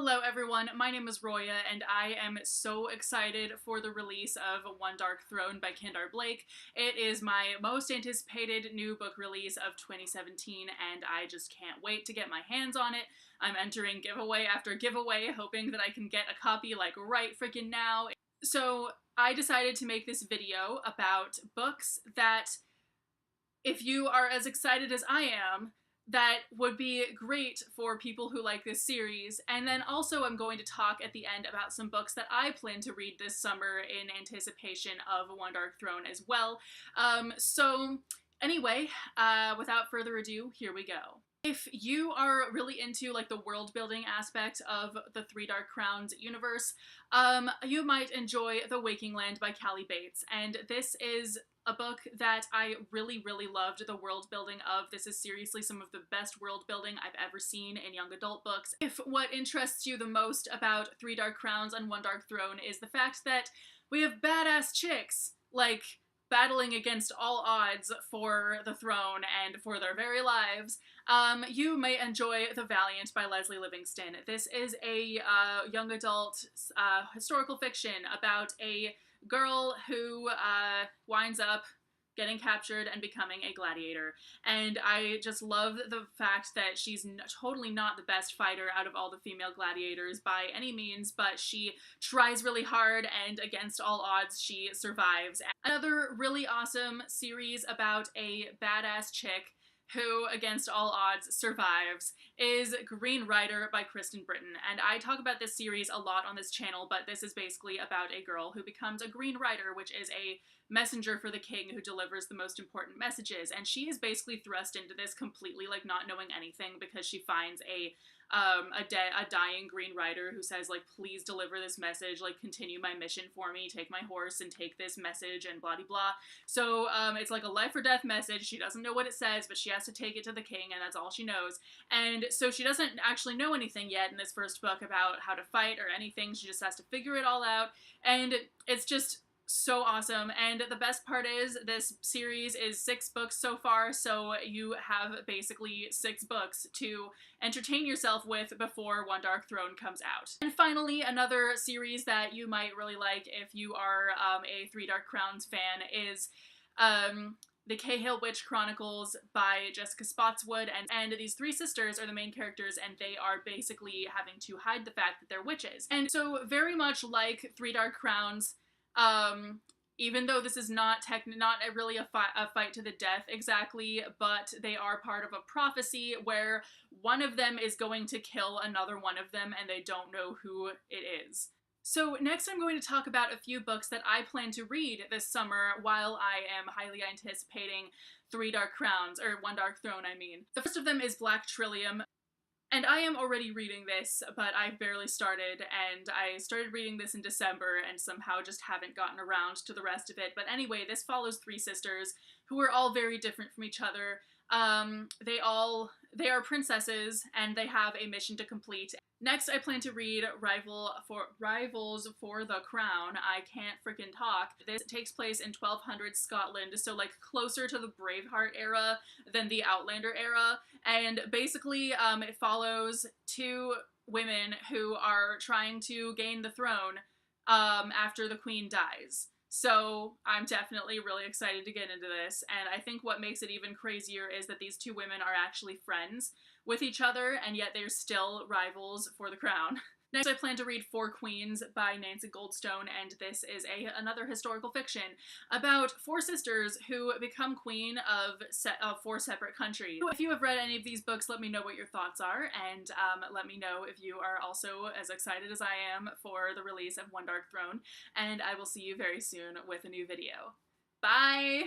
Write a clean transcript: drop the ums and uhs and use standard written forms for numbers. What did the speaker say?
Hello everyone, my name is Roya and I am so excited for the release of One Dark Throne by Kendar Blake. It is my most anticipated new book release of 2017 and I just can't wait to get my hands on it. I'm entering giveaway after giveaway hoping that I can get a copy like right freaking now. So I decided to make this video about books that, if you are as excited as I am, that would be great for people who like this series. And then also I'm going to talk at the end about some books that I plan to read this summer in anticipation of One Dark Throne as well. So anyway, without further ado, here we go. If you are really into like the world building aspect of the Three Dark Crowns universe, you might enjoy The Waking Land by Callie Bates. And this is a book that I really loved the world building of. This is seriously some of the best world building I've ever seen in young adult books. If what interests you the most about Three Dark Crowns and One Dark Throne is the fact that we have badass chicks, like, battling against all odds for the throne and for their very lives, you may enjoy The Valiant by Leslie Livingston. This is a young adult historical fiction about a girl who winds up getting captured and becoming a gladiator. And I just love the fact that she's totally not the best fighter out of all the female gladiators by any means, but she tries really hard and against all odds she survives. Another really awesome series about a badass chick who, against all odds, survives is Green Rider by Kristen Britton. And I talk about this series a lot on this channel, but this is basically about a girl who becomes a Green Rider, which is a messenger for the king who delivers the most important messages. And she is basically thrust into this completely, like, not knowing anything because she finds a dying Green Rider who says, like, please deliver this message, like, continue my mission for me, take my horse and take this message and blah de blah. So it's like a life or death message. She doesn't know what it says, but she has to take it to the king, and that's all she knows. And so she doesn't actually know anything yet in this first book about how to fight or anything. She just has to figure it all out, and it's just so awesome. And the best part is this series is 6 books so far, so you have basically 6 books to entertain yourself with before One Dark Throne comes out. And finally, another series that you might really like if you are a Three Dark Crowns fan is The Cahill Witch Chronicles by Jessica Spotswood, and these 3 sisters are the main characters, and they are basically having to hide the fact that they're witches. And so very much like Three Dark Crowns, even though this is not really a fight to the death exactly, but they are part of a prophecy where one of them is going to kill another one of them and they don't know who it is. So next I'm going to talk about a few books that I plan to read this summer while I am highly anticipating Three Dark Crowns, or One Dark Throne, I mean. The first of them is Black Trillium. And I am already reading this, but I've barely started, and I started reading this in December and somehow just haven't gotten around to the rest of it. But anyway, this follows 3 sisters who are all very different from each other. They are princesses, and they have a mission to complete. Next, I plan to read Rivals for the Crown. I can't freaking talk. This takes place in 1200 Scotland, so like closer to the Braveheart era than the Outlander era. And basically, it follows 2 women who are trying to gain the throne after the queen dies. So I'm definitely really excited to get into this, and I think what makes it even crazier is that these 2 women are actually friends with each other, and yet they're still rivals for the crown. Next, I plan to read 4 Queens by Nancy Goldstone, and this is another historical fiction about 4 sisters who become queen of 4 separate countries. If you have read any of these books, let me know what your thoughts are, and let me know if you are also as excited as I am for the release of One Dark Throne, and I will see you very soon with a new video. Bye!